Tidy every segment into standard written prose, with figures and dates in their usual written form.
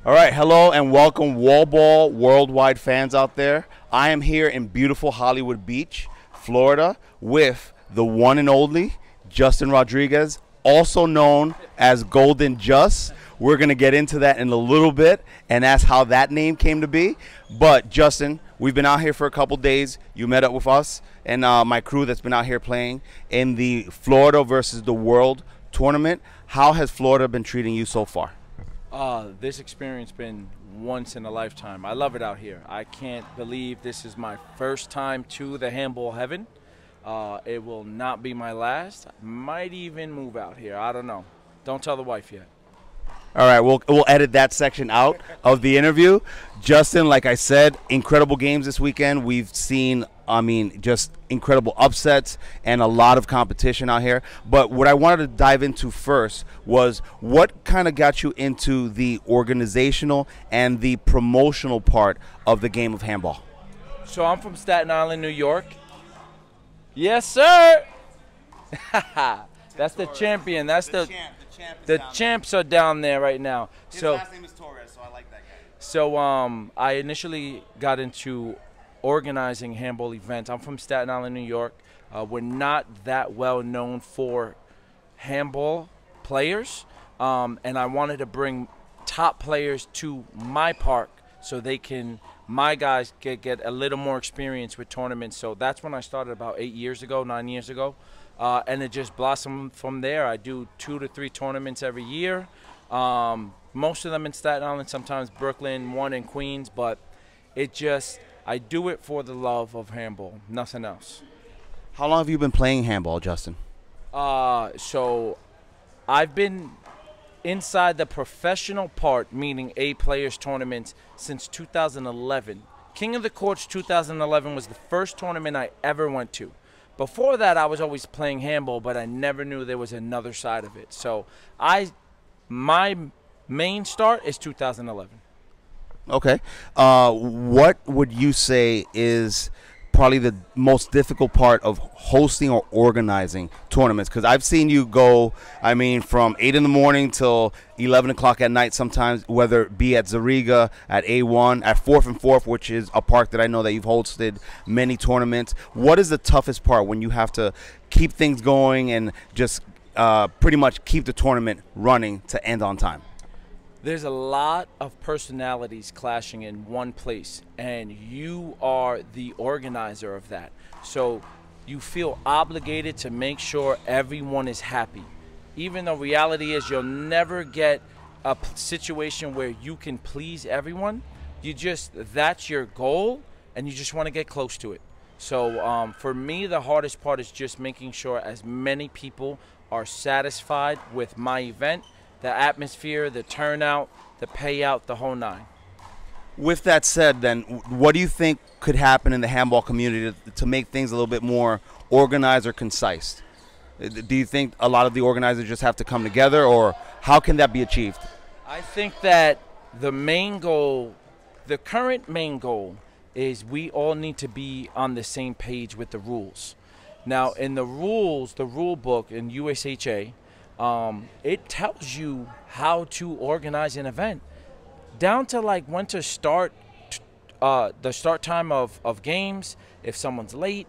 All right, hello and welcome, WallBall Worldwide fans out there. I am here in beautiful Hollywood Beach, Florida, with the one and only Justin Rodriguez, also known as Golden Just. We're going to get into that in a little bit and ask how that name came to be. But, Justin, we've been out here for a couple days. You met up with us and my crew that's been out here playing in the Florida versus the World tournament. How has Florida been treating you so far? This experience been once in a lifetime. I love it out here. I can't believe this is my first time to the handball heaven. It will not be my last. Might even move out here. I don't know. Don't tell the wife yet. All right, we'll edit that section out of the interview. Justin, like I said, incredible games this weekend. We've seen, just incredible upsets and a lot of competition out here. But what I wanted to dive into first was what kind of got you into the organizational and the promotional part of the game of handball? So I'm from Staten Island, New York. Yes, sir. That's the champion. That's the champs are down there right now. His last name is Torres, so I like that guy. So I initially got into organizing handball events. I'm from Staten Island, New York. We're not that well known for handball players, and I wanted to bring top players to my park so my guys get a little more experience with tournaments. So that's when I started about 9 years ago. And it just blossomed from there. I do 2 to 3 tournaments every year. Most of them in Staten Island, sometimes Brooklyn, one in Queens, but I do it for the love of handball, nothing else. How long have you been playing handball, Justin? So I've been inside the professional part, meaning A players tournaments, since 2011. King of the Courts 2011 was the first tournament I ever went to. Before that, I was always playing handball, but I never knew there was another side of it. So my main start is 2011. Okay. What would you say is probably the most difficult part of hosting or organizing tournaments? Because I've seen you go, from 8 in the morning till 11 o'clock at night sometimes, whether it be at Zariga, at A1, at 4th and 4th, which is a park that I know that you've hosted many tournaments. What is the toughest part when you have to keep things going and just pretty much keep the tournament running to end on time? There's a lot of personalities clashing in one place, and you are the organizer of that. So you feel obligated to make sure everyone is happy. Even though reality is you'll never get a situation where you can please everyone. That's your goal, and you just want to get close to it. So for me, the hardest part is just making sure as many people are satisfied with my event, the atmosphere, the turnout, the payout, the whole nine. With that said, then, what do you think could happen in the handball community to make things a little bit more organized or concise? Do you think a lot of the organizers just have to come together, or how can that be achieved? I think that the current main goal is we all need to be on the same page with the rules. Now, in the rules, the rule book in USHA, it tells you how to organize an event down to like when to start, the start time of games, if someone's late,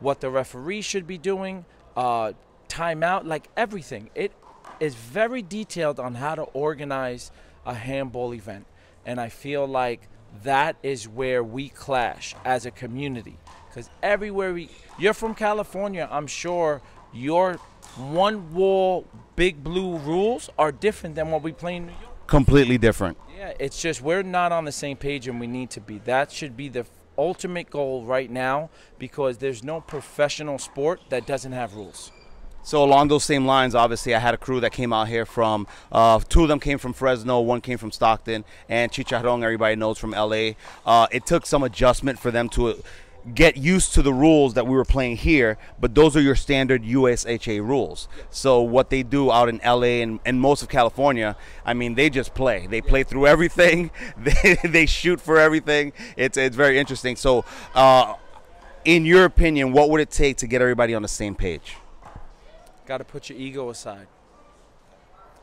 what the referee should be doing, timeout, like everything. It is very detailed on how to organize a handball event. And I feel like that is where we clash as a community. Because everywhere you're from California, I'm sure your one wall big blue rules are different than what we play in New York. Completely different. Yeah, it's just we're not on the same page, and we need to be. That should be the ultimate goal right now, because there's no professional sport that doesn't have rules. So along those same lines, obviously, I had a crew that came out here from, 2 of them came from Fresno, 1 came from Stockton, and Chicharron, everybody knows, from LA. It took some adjustment for them to get used to the rules that we were playing here, but those are your standard USHA rules. So what they do out in LA and most of California, they just play. They play through everything. They shoot for everything. It's very interesting. So in your opinion, what would it take to get everybody on the same page? Got to put your ego aside.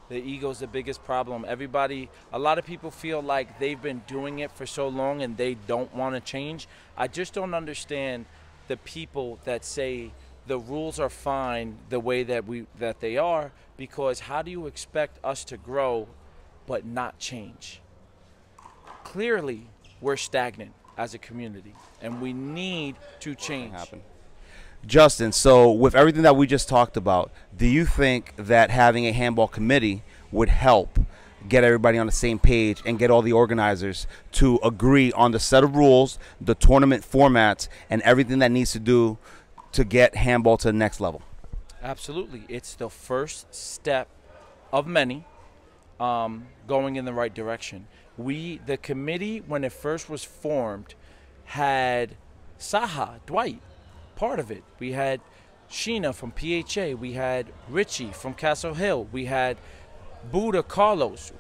The ego's the biggest problem. A lot of people feel like they've been doing it for so long and they don't want to change. I just don't understand the people that say the rules are fine the way that they are, because how do you expect us to grow but not change? Clearly, we're stagnant as a community, and we need to change. Justin, so with everything that we just talked about, do you think that having a handball committee would help get everybody on the same page and get all the organizers to agree on the set of rules, the tournament formats, and everything that needs to do to get handball to the next level? Absolutely. It's the first step of many going in the right direction. The committee, when it first was formed, had Saha, Dwight, part of it. We had Sheena from PHA. We had Richie from Castle Hill. We had Buddha Carlos.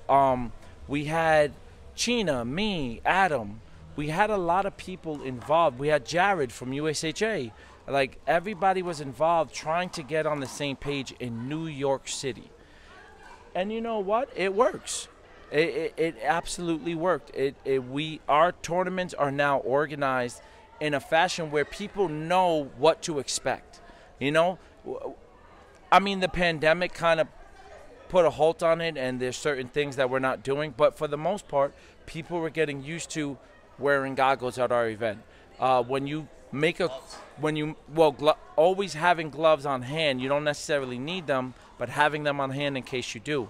We had China, me, Adam. We had a lot of people involved. We had Jared from USHA. Like, everybody was involved trying to get on the same page in New York City. And you know what? It works. It absolutely worked. Our tournaments are now organized in a fashion where people know what to expect. You know, I mean, the pandemic kind of put a halt on it, and there's certain things that we're not doing. But for the most part, people were getting used to wearing goggles at our event. Always having gloves on hand, you don't necessarily need them, but having them on hand in case you do.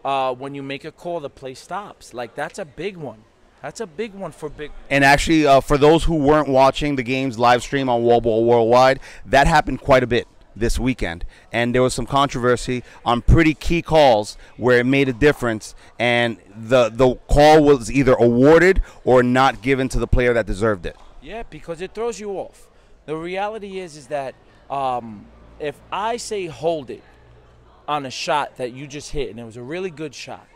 When you make a call, the play stops. Like, that's a big one. That's a big one for big. And actually, for those who weren't watching the game's live stream on WallBall Worldwide, that happened quite a bit this weekend. And there was some controversy on pretty key calls where it made a difference, and the call was either awarded or not given to the player that deserved it. Yeah, because it throws you off. The reality is that if I say hold it on a shot that you just hit, and it was a really good shot,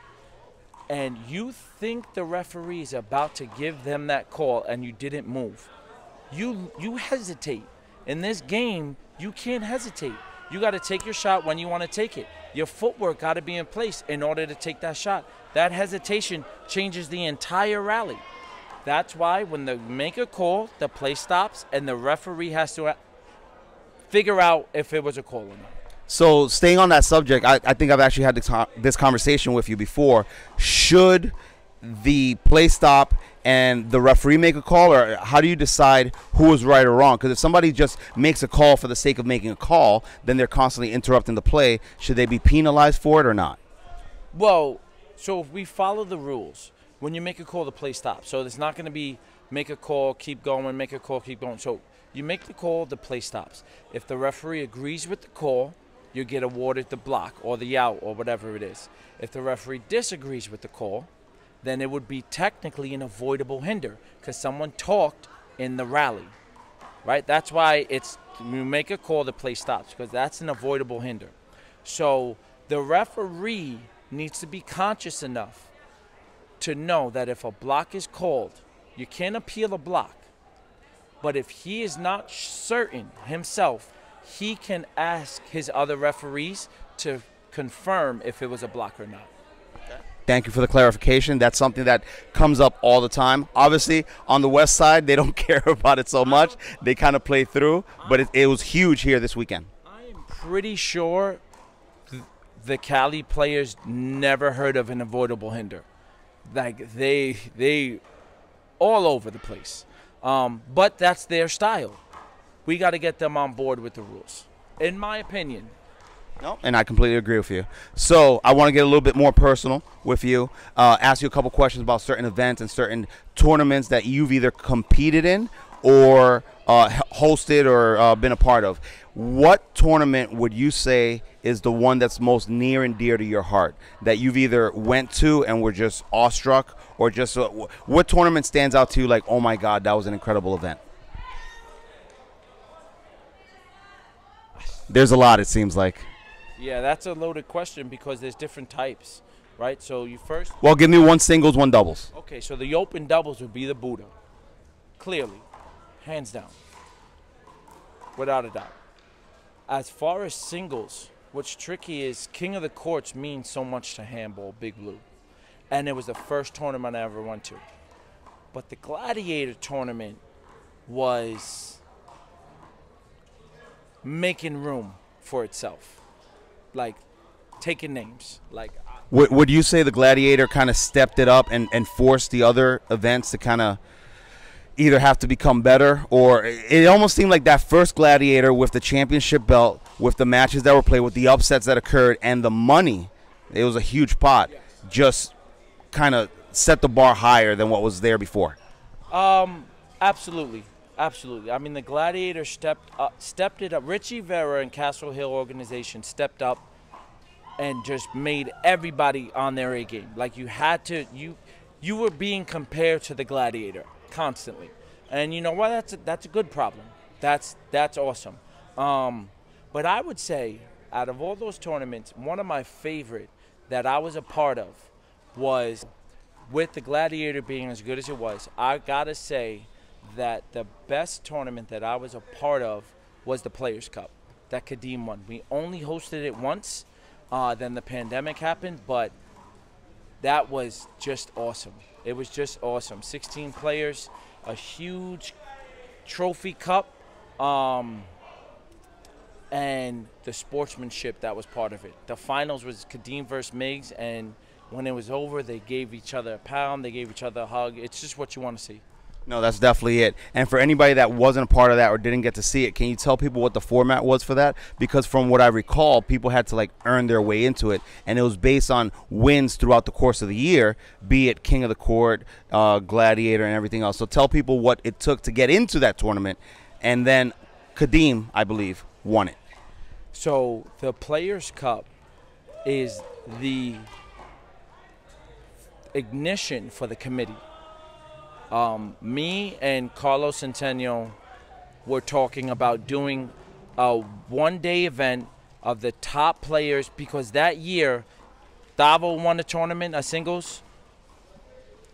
and you think the referee is about to give them that call and you didn't move, you hesitate. In this game, you can't hesitate. You got to take your shot when you want to take it. Your footwork got to be in place in order to take that shot. That hesitation changes the entire rally. That's why when they make a call, the play stops, and the referee has to figure out if it was a call or not. So staying on that subject, I think I've actually had this conversation with you before. Should the play stop and the referee make a call, or how do you decide who is right or wrong? Because if somebody just makes a call for the sake of making a call, then they're constantly interrupting the play. Should they be penalized for it or not? Well, so if we follow the rules, when you make a call, the play stops. So it's not going to be make a call, keep going, make a call, keep going. So you make the call, the play stops. If the referee agrees with the call, you get awarded the block or the out or whatever it is. If the referee disagrees with the call, then it would be technically an avoidable hinder because someone talked in the rally, right? That's why you make a call, the play stops, because that's an avoidable hinder. So the referee needs to be conscious enough to know that if a block is called, you can't appeal a block. But if he is not certain himself, he can ask his other referees to confirm if it was a block or not. Thank you for the clarification. That's something that comes up all the time. Obviously, on the west side, they don't care about it so much. They kind of play through, but it was huge here this weekend. I am pretty sure the Cali players never heard of an avoidable hinder. Like, they all over the place. But that's their style. We got to get them on board with the rules, in my opinion. No, and I completely agree with you. So I want to get a little bit more personal with you, ask you a couple questions about certain events and certain tournaments that you've either competed in or hosted or been a part of. What tournament would you say is the one that's most near and dear to your heart, that you've either went to and were just awestruck, or just what tournament stands out to you like, oh my God, that was an incredible event? There's a lot, it seems like. Yeah, that's a loaded question because there's different types, right? So you first... Well, give me one singles, one doubles. Okay, so the open doubles would be the Buddha. Clearly. Hands down. Without a doubt. As far as singles, what's tricky is King of the Courts means so much to handball, Big Blue. And it was the first tournament I ever went to. But the Gladiator tournament was making room for itself. Like, taking names. Like, Would you say the Gladiator kind of stepped it up and forced the other events to kind of either have to become better, or it almost seemed like that first Gladiator with the championship belt, with the matches that were played, with the upsets that occurred, and the money, it was a huge pot, just kind of set the bar higher than what was there before? Absolutely. Absolutely. I mean, the Gladiator stepped it up. Richie Vera and Castle Hill organization stepped up and just made everybody on their A game. Like, you had to, you were being compared to the Gladiator constantly. And you know what? That's a good problem. That's awesome. But I would say, out of all those tournaments, one of my favorite that I was a part of was, with the Gladiator being as good as it was, I gotta say that the best tournament that I was a part of was the Players' Cup that Kadeem won. We only hosted it once, then the pandemic happened, but that was just awesome. It was just awesome. 16 players, a huge trophy cup, and the sportsmanship that was part of it. The finals was Kadeem versus Miggs, and when it was over, they gave each other a pound, they gave each other a hug. It's just what you want to see. No, that's definitely it. And for anybody that wasn't a part of that or didn't get to see it, can you tell people what the format was for that? Because from what I recall, people had to like earn their way into it, and it was based on wins throughout the course of the year, be it King of the Court, Gladiator, and everything else. So tell people what it took to get into that tournament, and then Kadeem, I believe, won it. So the Players' Cup is the ignition for the committee. Me and Carlos Centeno were talking about doing a one-day event of the top players, because that year Davo won a tournament, a singles,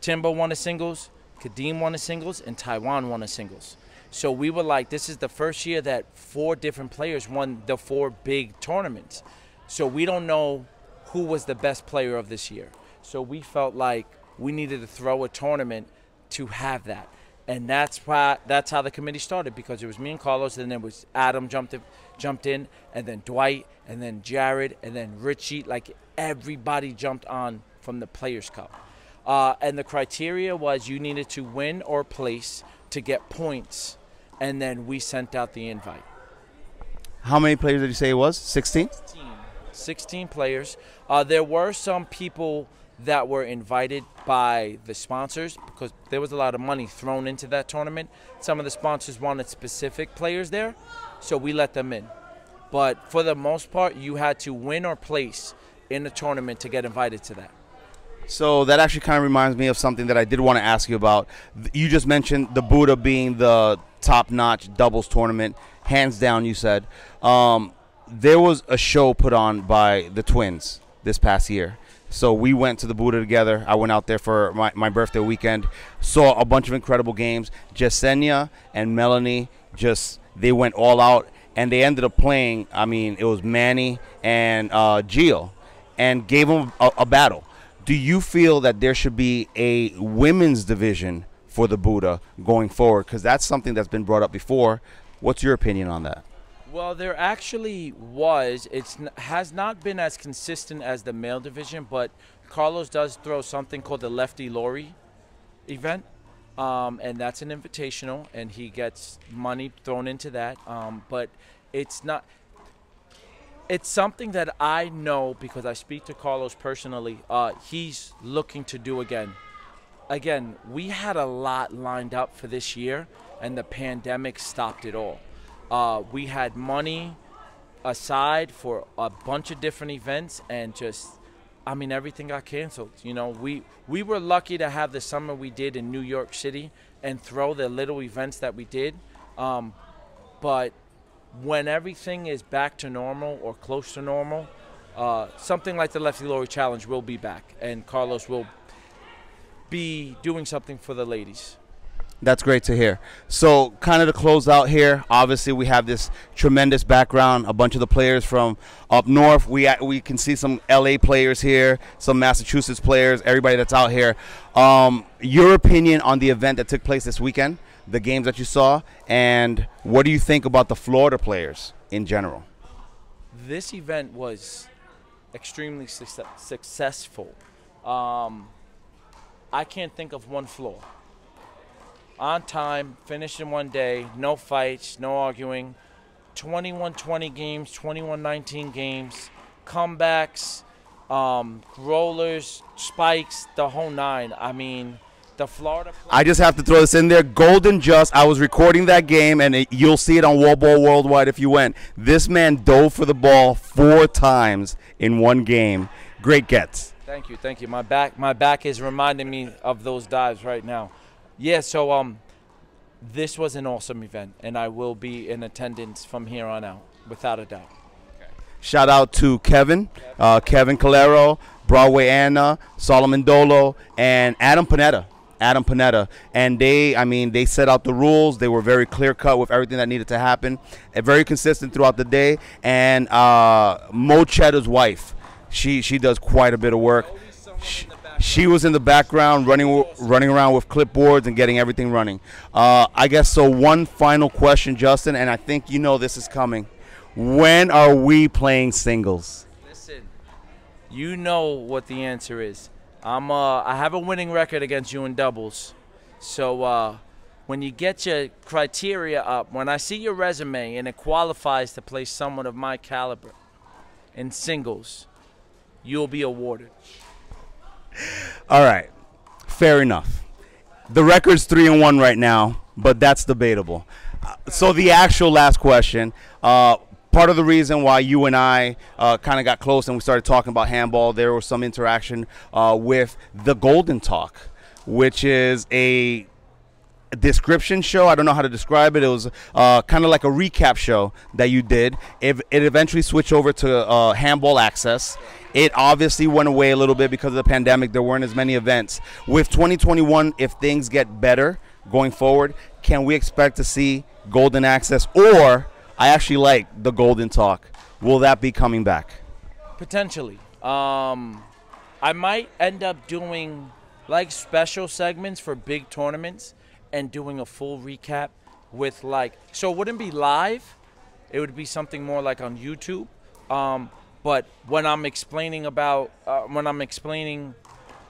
Timbo won a singles, Kadeem won a singles, and Taiwan won a singles. So we were like, this is the first year that 4 different players won the 4 big tournaments. So we don't know who was the best player of this year. So we felt like we needed to throw a tournament to have that. And that's how the committee started, because it was me and Carlos, and then it was Adam jumped in, and then Dwight, and then Jared, and then Richie. Like, everybody jumped on from the Players' Cup. And the criteria was you needed to win or place to get points, and then we sent out the invite. How many players did you say it was? 16? 16 players. There were some people that were invited by the sponsors, because there was a lot of money thrown into that tournament. Some of the sponsors wanted specific players there, so we let them in. But for the most part, you had to win or place in the tournament to get invited to that. So that actually kind of reminds me of something that I did want to ask you about. You just mentioned the Buddha being the top-notch doubles tournament, hands down, you said. There was a show put on by the twins this past year. So we went to the Buddha together. I went out there for my birthday weekend, saw a bunch of incredible games. Jasenia and Melanie, they went all out, and they ended up playing, I mean, it was Manny and Gio, and gave them a battle. Do you feel that there should be a women's division for the Buddha going forward? Because that's something that's been brought up before. What's your opinion on that? Well, there actually was. It has not been as consistent as the male division, but Carlos does throw something called the Lefty Lori event, and that's an invitational, and he gets money thrown into that. But it's not. It's something that I know because I speak to Carlos personally. He's looking to do again. Again, we had a lot lined up for this year, and the pandemic stopped it all. We had money aside for a bunch of different events, and everything got canceled. You know, we were lucky to have the summer we did in New York City and throw the little events that we did. But when everything is back to normal or close to normal, something like the Lefty Lori Challenge will be back, and Carlos will be doing something for the ladies. That's great to hear. So, kind of to close out here, obviously we have this tremendous background. A bunch of the players from up north. We can see some LA players here, some Massachusetts players, everybody that's out here. Your opinion on the event that took place this weekend, the games that you saw, and what do you think about the Florida players in general? This event was extremely successful. I can't think of one flaw. On time, finished in one day, no fights, no arguing, 21-20 games, 21-19 games, comebacks, rollers, spikes, the whole nine. I mean, the Florida players. I just have to throw this in there. Golden Just, I was recording that game, and you'll see it on WallBall Worldwide if you went. This man dove for the ball 4 times in one game. Great gets. Thank you, thank you. My back is reminding me of those dives right now. Yeah, so this was an awesome event, and I will be in attendance from here on out, without a doubt. Shout out to Kevin Calero, Broadway Anna, Solomon Dolo, and Adam Panetta. And they set out the rules. They were very clear cut with everything that needed to happen, and very consistent throughout the day. And Mo Chedda's wife, she does quite a bit of work. She was in the background running around with clipboards and getting everything running. I guess so. One final question, Justin, and I think you know this is coming. When are we playing singles? Listen, you know what the answer is. I have a winning record against you in doubles. So when you get your criteria up, when I see your resume and it qualifies to play someone of my caliber in singles, you'll be awarded. All right, fair enough. The record's 3-1 right now, but that's debatable. So the actual last question, part of the reason why you and I kind of got close and we started talking about handball, there was some interaction with the Golden Talk, which is a description show. I don't know how to describe it. It was kind of like a recap show that you did. It eventually switched over to Handball Access. It obviously went away a little bit because of the pandemic. There weren't as many events. With 2021, if things get better going forward, can we expect to see Golden Access? Or, I actually like the Golden Talk. Will that be coming back? Potentially. I might end up doing like special segments for big tournaments and doing a full recap with so it wouldn't be live. It would be something more like on YouTube. But when I'm explaining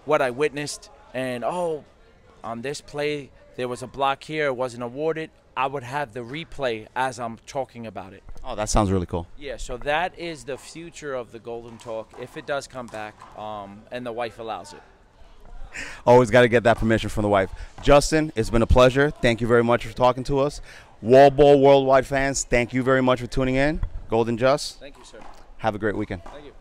what I witnessed and, on this play, there was a block here, it wasn't awarded, I would have the replay as I'm talking about it. Oh, that sounds really cool. Yeah, so that is the future of the Golden Talk, if it does come back, and the wife allows it. Always got to get that permission from the wife. Justin, it's been a pleasure. Thank you very much for talking to us. WallBall Worldwide fans, thank you very much for tuning in. Golden Just. Thank you, sir. Have a great weekend. Thank you.